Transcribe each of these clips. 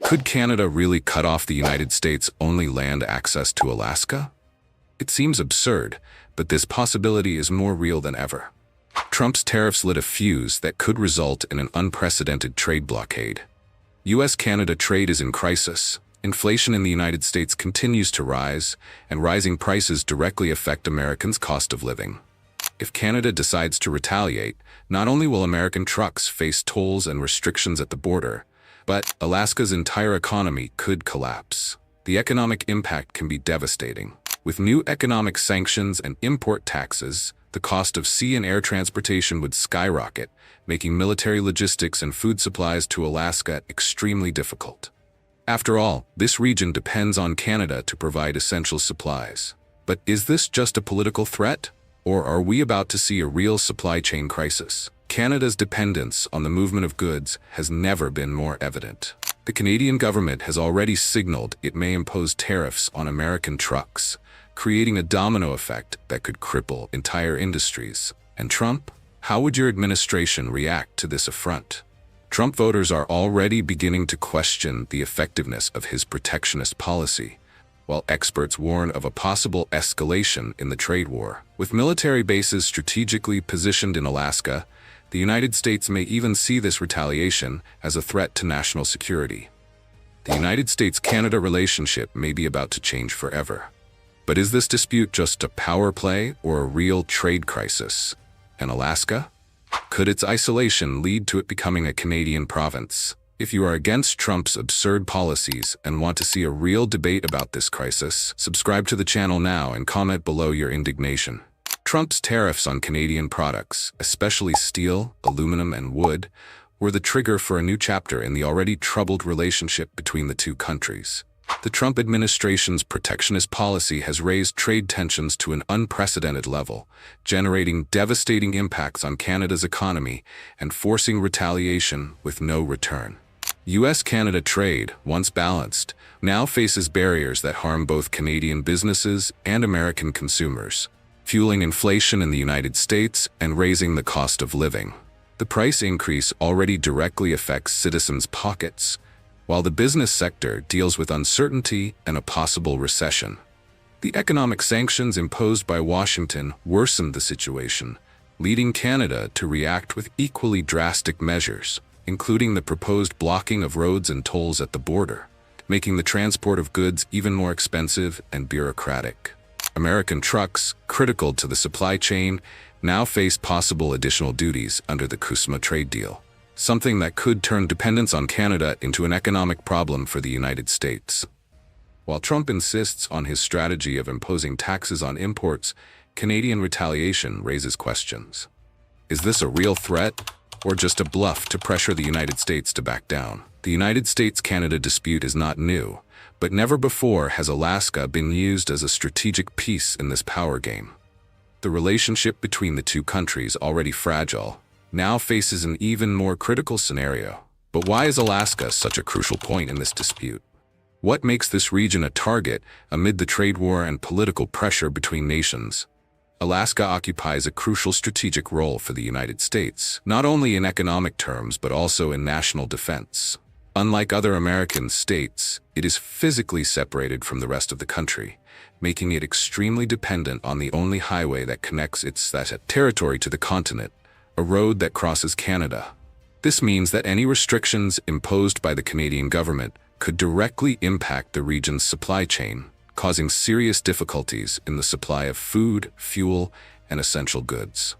Could Canada really cut off the United States' only land access to Alaska? It seems absurd, but this possibility is more real than ever. Trump's tariffs lit a fuse that could result in an unprecedented trade blockade. US-Canada trade is in crisis. Inflation in the United States continues to rise, and rising prices directly affect Americans' cost of living. If Canada decides to retaliate, not only will American trucks face tolls and restrictions at the border, but Alaska's entire economy could collapse. The economic impact can be devastating. With new economic sanctions and import taxes, the cost of sea and air transportation would skyrocket, making military logistics and food supplies to Alaska extremely difficult. After all, this region depends on Canada to provide essential supplies. But is this just a political threat? Or are we about to see a real supply chain crisis? Canada's dependence on the movement of goods has never been more evident. The Canadian government has already signaled it may impose tariffs on American trucks, creating a domino effect that could cripple entire industries. And Trump? How would your administration react to this affront? Trump voters are already beginning to question the effectiveness of his protectionist policy, while experts warn of a possible escalation in the trade war. With military bases strategically positioned in Alaska, the United States may even see this retaliation as a threat to national security. The United States-Canada relationship may be about to change forever. But is this dispute just a power play or a real trade crisis? And Alaska? Could its isolation lead to it becoming a Canadian province? If you are against Trump's absurd policies and want to see a real debate about this crisis, subscribe to the channel now and comment below your indignation. Trump's tariffs on Canadian products, especially steel, aluminum, and wood, were the trigger for a new chapter in the already troubled relationship between the two countries. The Trump administration's protectionist policy has raised trade tensions to an unprecedented level, generating devastating impacts on Canada's economy and forcing retaliation with no return. US-Canada trade, once balanced, now faces barriers that harm both Canadian businesses and American consumers, fueling inflation in the United States and raising the cost of living. The price increase already directly affects citizens' pockets, while the business sector deals with uncertainty and a possible recession. The economic sanctions imposed by Washington worsened the situation, leading Canada to react with equally drastic measures, including the proposed blocking of roads and tolls at the border, making the transport of goods even more expensive and bureaucratic. American trucks, critical to the supply chain, now face possible additional duties under the CUSMA trade deal, something that could turn dependence on Canada into an economic problem for the United States. While Trump insists on his strategy of imposing taxes on imports, Canadian retaliation raises questions. Is this a real threat, or just a bluff to pressure the United States to back down? The United States-Canada dispute is not new, but never before has Alaska been used as a strategic piece in this power game. The relationship between the two countries, already fragile, now faces an even more critical scenario. But why is Alaska such a crucial point in this dispute? What makes this region a target amid the trade war and political pressure between nations? Alaska occupies a crucial strategic role for the United States, not only in economic terms but also in national defense. Unlike other American states, it is physically separated from the rest of the country, making it extremely dependent on the only highway that connects its territory to the continent, a road that crosses Canada. This means that any restrictions imposed by the Canadian government could directly impact the region's supply chain, causing serious difficulties in the supply of food, fuel, and essential goods.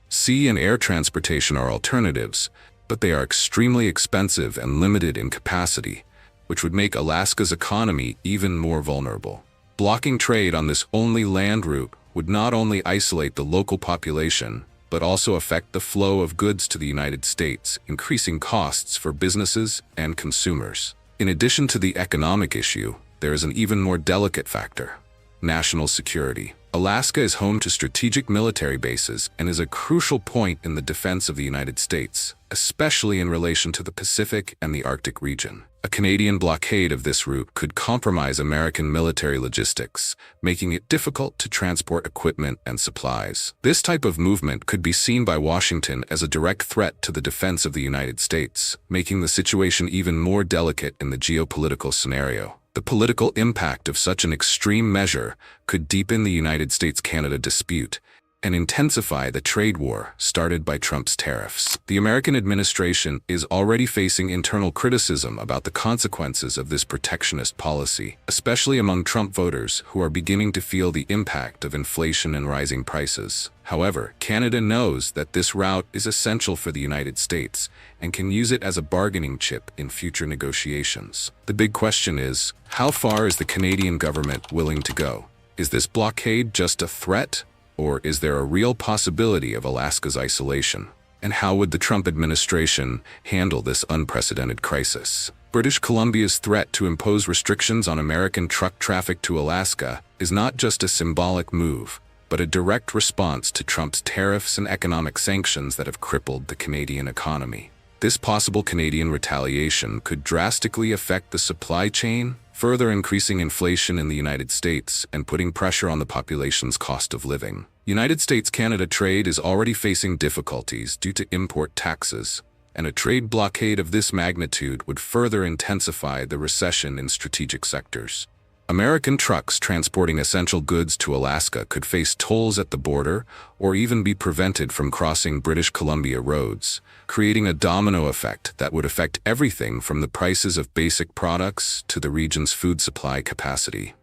Sea and air transportation are alternatives, but they are extremely expensive and limited in capacity, which would make Alaska's economy even more vulnerable. Blocking trade on this only land route would not only isolate the local population, but also affect the flow of goods to the United States, increasing costs for businesses and consumers. In addition to the economic issue, there is an even more delicate factor: national security. Alaska is home to strategic military bases and is a crucial point in the defense of the United States, especially in relation to the Pacific and the Arctic region. A Canadian blockade of this route could compromise American military logistics, making it difficult to transport equipment and supplies. This type of movement could be seen by Washington as a direct threat to the defense of the United States, making the situation even more delicate in the geopolitical scenario. The political impact of such an extreme measure could deepen the United States-Canada dispute and intensify the trade war started by Trump's tariffs. The American administration is already facing internal criticism about the consequences of this protectionist policy, especially among Trump voters who are beginning to feel the impact of inflation and rising prices. However, Canada knows that this route is essential for the United States and can use it as a bargaining chip in future negotiations. The big question is, how far is the Canadian government willing to go? Is this blockade just a threat? Or is there a real possibility of Alaska's isolation? And how would the Trump administration handle this unprecedented crisis? British Columbia's threat to impose restrictions on American truck traffic to Alaska is not just a symbolic move, but a direct response to Trump's tariffs and economic sanctions that have crippled the Canadian economy. This possible Canadian retaliation could drastically affect the supply chain, further increasing inflation in the United States and putting pressure on the population's cost of living. United States-Canada trade is already facing difficulties due to import taxes, and a trade blockade of this magnitude would further intensify the recession in strategic sectors. American trucks transporting essential goods to Alaska could face tolls at the border or even be prevented from crossing British Columbia roads, creating a domino effect that would affect everything from the prices of basic products to the region's food supply capacity.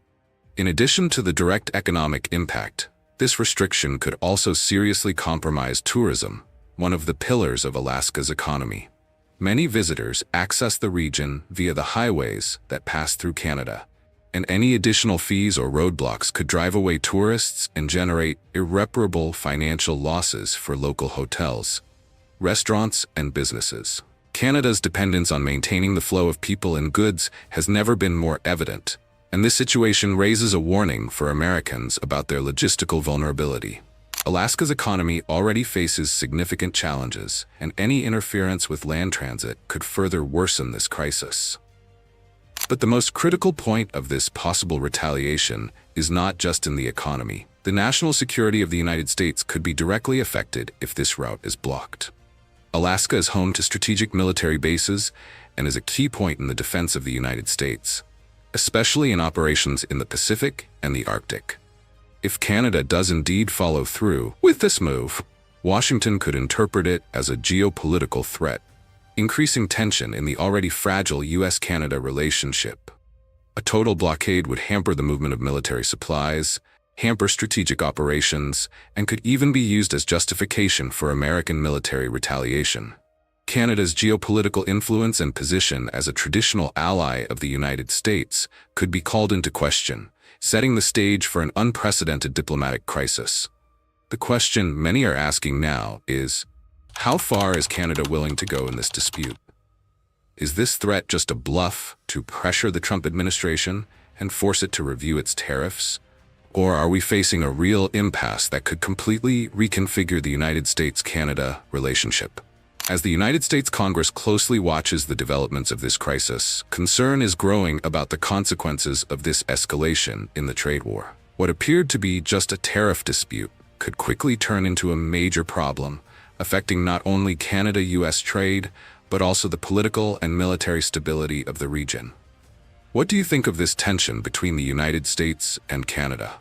In addition to the direct economic impact, this restriction could also seriously compromise tourism, one of the pillars of Alaska's economy. Many visitors access the region via the highways that pass through Canada, and any additional fees or roadblocks could drive away tourists and generate irreparable financial losses for local hotels, restaurants, and businesses. Canada's dependence on maintaining the flow of people and goods has never been more evident, and this situation raises a warning for Americans about their logistical vulnerability. Alaska's economy already faces significant challenges, and any interference with land transit could further worsen this crisis. But the most critical point of this possible retaliation is not just in the economy. The national security of the United States could be directly affected if this route is blocked. Alaska is home to strategic military bases and is a key point in the defense of the United States, especially in operations in the Pacific and the Arctic. If Canada does indeed follow through with this move, Washington could interpret it as a geopolitical threat, increasing tension in the already fragile US-Canada relationship. A total blockade would hamper the movement of military supplies, hamper strategic operations, and could even be used as justification for American military retaliation. Canada's geopolitical influence and position as a traditional ally of the United States could be called into question, setting the stage for an unprecedented diplomatic crisis. The question many are asking now is, how far is Canada willing to go in this dispute? Is this threat just a bluff to pressure the Trump administration and force it to review its tariffs? Or are we facing a real impasse that could completely reconfigure the United States-Canada relationship? As the United States Congress closely watches the developments of this crisis, concern is growing about the consequences of this escalation in the trade war. What appeared to be just a tariff dispute could quickly turn into a major problem, affecting not only Canada-US trade, but also the political and military stability of the region. What do you think of this tension between the United States and Canada?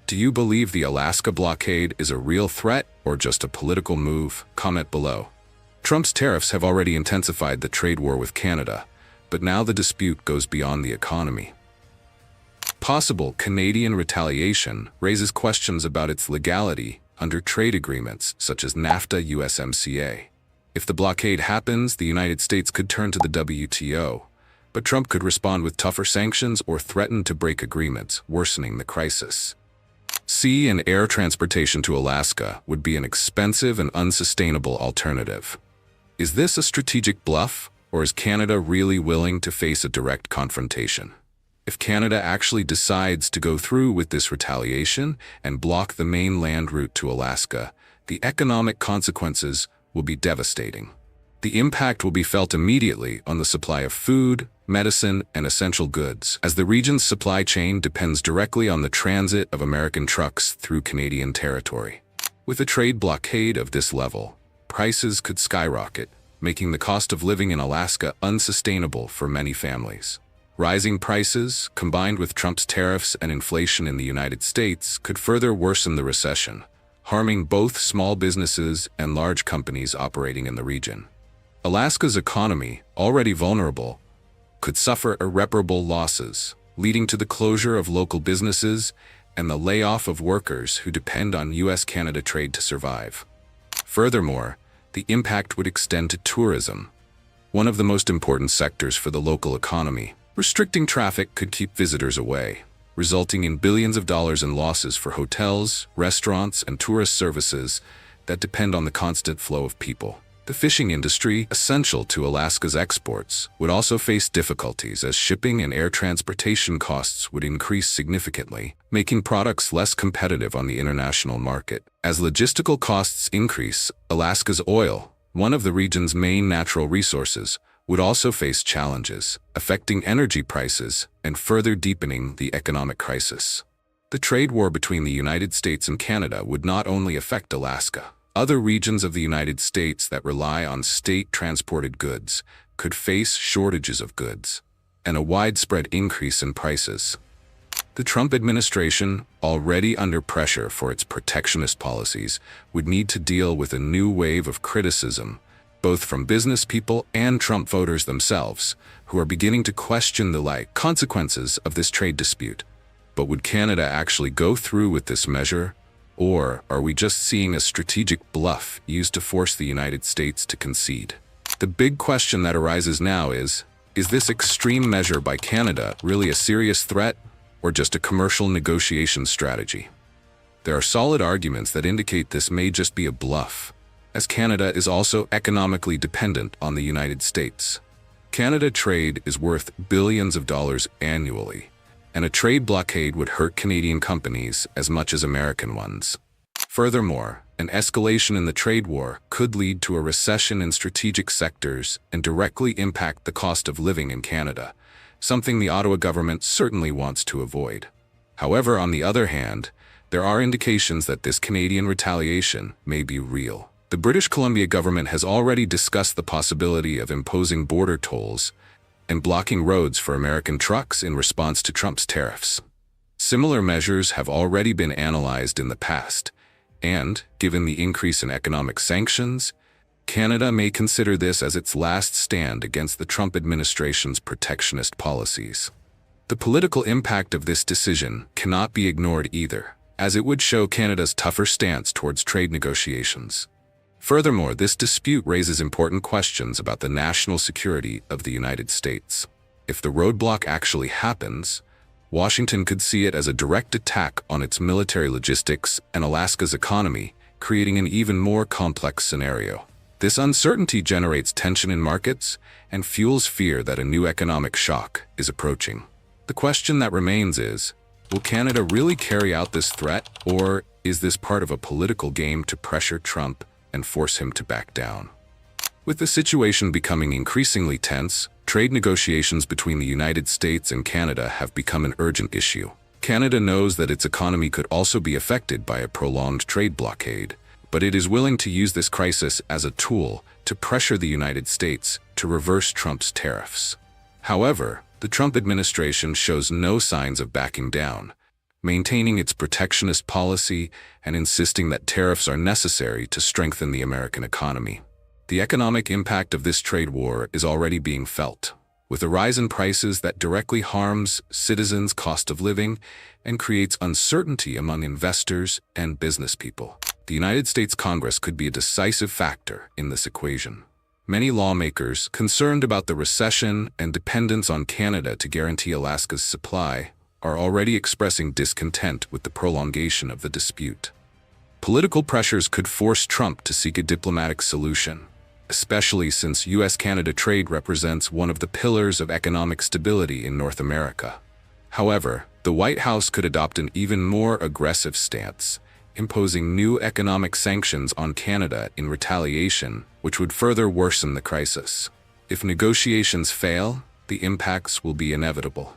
Do you believe the Alaska blockade is a real threat or just a political move? Comment below. Trump's tariffs have already intensified the trade war with Canada, but now the dispute goes beyond the economy. Possible Canadian retaliation raises questions about its legality under trade agreements such as NAFTA-USMCA. If the blockade happens, the United States could turn to the WTO, but Trump could respond with tougher sanctions or threaten to break agreements, worsening the crisis. Sea and air transportation to Alaska would be an expensive and unsustainable alternative. Is this a strategic bluff, or is Canada really willing to face a direct confrontation? If Canada actually decides to go through with this retaliation and block the main land route to Alaska, the economic consequences will be devastating. The The impact will be felt immediately on the supply of food, medicine, and essential goods, as the region's supply chain depends directly on the transit of American trucks through Canadian territory. With a trade blockade of this level, prices could skyrocket, making the cost of living in Alaska unsustainable for many families. Rising prices, combined with Trump's tariffs and inflation in the United States, could further worsen the recession, harming both small businesses and large companies operating in the region. Alaska's economy, already vulnerable, could suffer irreparable losses, leading to the closure of local businesses and the layoff of workers who depend on U.S.-Canada trade to survive. Furthermore, the impact would extend to tourism, one of the most important sectors for the local economy. Restricting traffic could keep visitors away, resulting in billions of dollars in losses for hotels, restaurants, and tourist services that depend on the constant flow of people. The fishing industry, essential to Alaska's exports, would also face difficulties as shipping and air transportation costs would increase significantly, making products less competitive on the international market. As logistical costs increase, Alaska's oil, one of the region's main natural resources, would also face challenges, affecting energy prices and further deepening the economic crisis. The trade war between the United States and Canada would not only affect Alaska. Other regions of the United States that rely on state-transported goods could face shortages of goods and a widespread increase in prices. The Trump administration, already under pressure for its protectionist policies, would need to deal with a new wave of criticism, both from business people and Trump voters themselves, who are beginning to question the consequences of this trade dispute. But would Canada actually go through with this measure? Or are we just seeing a strategic bluff used to force the United States to concede? The big question that arises now is this extreme measure by Canada really a serious threat or just a commercial negotiation strategy? There are solid arguments that indicate this may just be a bluff, as Canada is also economically dependent on the United States. Canada trade is worth billions of dollars annually, and a trade blockade would hurt Canadian companies as much as American ones. Furthermore, an escalation in the trade war could lead to a recession in strategic sectors and directly impact the cost of living in Canada, something the Ottawa government certainly wants to avoid. However, on the other hand, there are indications that this Canadian retaliation may be real. The British Columbia government has already discussed the possibility of imposing border tolls and blocking roads for American trucks in response to Trump's tariffs. Similar measures have already been analyzed in the past, and, given the increase in economic sanctions, Canada may consider this as its last stand against the Trump administration's protectionist policies. The political impact of this decision cannot be ignored either, as it would show Canada's tougher stance towards trade negotiations. Furthermore, this dispute raises important questions about the national security of the United States. If the roadblock actually happens, Washington could see it as a direct attack on its military logistics and Alaska's economy, creating an even more complex scenario. This uncertainty generates tension in markets and fuels fear that a new economic shock is approaching. The question that remains is, will Canada really carry out this threat, or is this part of a political game to pressure Trump and force him to back down? With the situation becoming increasingly tense, trade negotiations between the United States and Canada have become an urgent issue. Canada knows that its economy could also be affected by a prolonged trade blockade, but it is willing to use this crisis as a tool to pressure the United States to reverse Trump's tariffs. However, the Trump administration shows no signs of backing down, maintaining its protectionist policy and insisting that tariffs are necessary to strengthen the American economy. The economic impact of this trade war is already being felt, with a rise in prices that directly harms citizens' cost of living and creates uncertainty among investors and business people. The United States Congress could be a decisive factor in this equation. Many lawmakers, concerned about the recession and dependence on Canada to guarantee Alaska's supply, are already expressing discontent with the prolongation of the dispute. Political pressures could force Trump to seek a diplomatic solution, especially since U.S.-Canada trade represents one of the pillars of economic stability in North America. However, the White House could adopt an even more aggressive stance, imposing new economic sanctions on Canada in retaliation, which would further worsen the crisis. If negotiations fail, the impacts will be inevitable.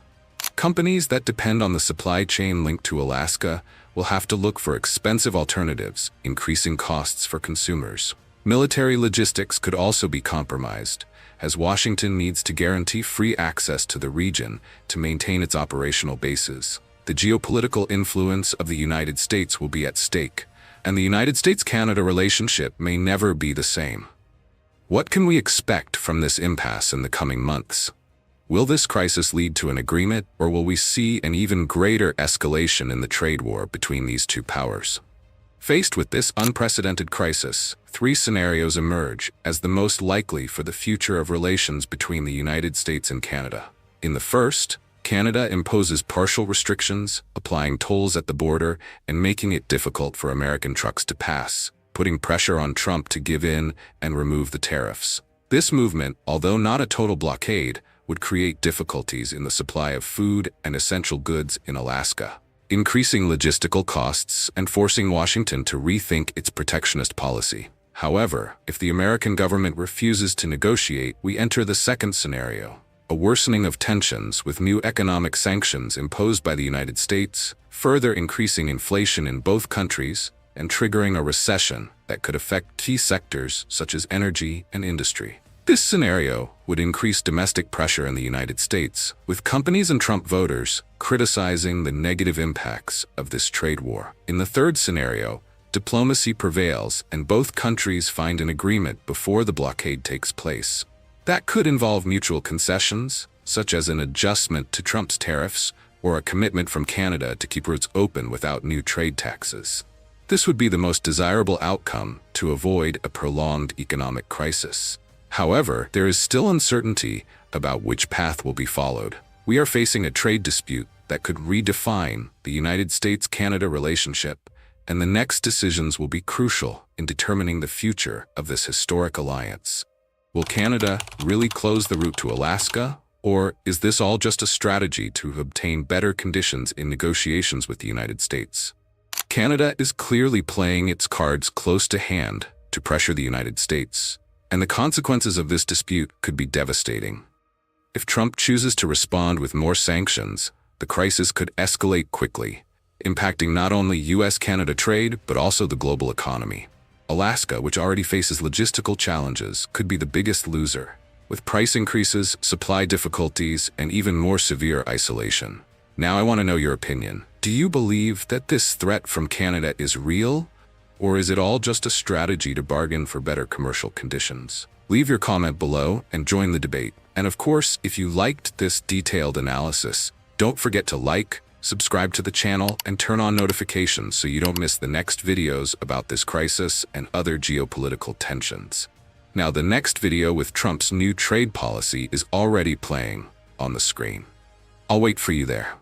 Companies that depend on the supply chain linked to Alaska will have to look for expensive alternatives, increasing costs for consumers. Military logistics could also be compromised, as Washington needs to guarantee free access to the region to maintain its operational bases. The geopolitical influence of the United States will be at stake, and the United States-Canada relationship may never be the same. What can we expect from this impasse in the coming months? Will this crisis lead to an agreement, or will we see an even greater escalation in the trade war between these two powers? Faced with this unprecedented crisis, three scenarios emerge as the most likely for the future of relations between the United States and Canada. In the first, Canada imposes partial restrictions, applying tolls at the border and making it difficult for American trucks to pass, putting pressure on Trump to give in and remove the tariffs. This movement, although not a total blockade, would create difficulties in the supply of food and essential goods in Alaska, increasing logistical costs and forcing Washington to rethink its protectionist policy. However, if the American government refuses to negotiate, we enter the second scenario, a worsening of tensions with new economic sanctions imposed by the United States, further increasing inflation in both countries and triggering a recession that could affect key sectors such as energy and industry. This scenario would increase domestic pressure in the United States, with companies and Trump voters criticizing the negative impacts of this trade war. In the third scenario, diplomacy prevails and both countries find an agreement before the blockade takes place. That could involve mutual concessions, such as an adjustment to Trump's tariffs or a commitment from Canada to keep routes open without new trade taxes. This would be the most desirable outcome to avoid a prolonged economic crisis. However, there is still uncertainty about which path will be followed. We are facing a trade dispute that could redefine the United States-Canada relationship, and the next decisions will be crucial in determining the future of this historic alliance. Will Canada really close the route to Alaska, or is this all just a strategy to obtain better conditions in negotiations with the United States? Canada is clearly playing its cards close to hand to pressure the United States, and the consequences of this dispute could be devastating. If Trump chooses to respond with more sanctions, the crisis could escalate quickly, impacting not only US-Canada trade, but also the global economy. Alaska, which already faces logistical challenges, could be the biggest loser, with price increases, supply difficulties, and even more severe isolation. Now I want to know your opinion. Do you believe that this threat from Canada is real? Or is it all just a strategy to bargain for better commercial conditions? Leave your comment below and join the debate. And of course, if you liked this detailed analysis, don't forget to like, subscribe to the channel, and turn on notifications so you don't miss the next videos about this crisis and other geopolitical tensions. Now, the next video with Trump's new trade policy is already playing on the screen. I'll wait for you there.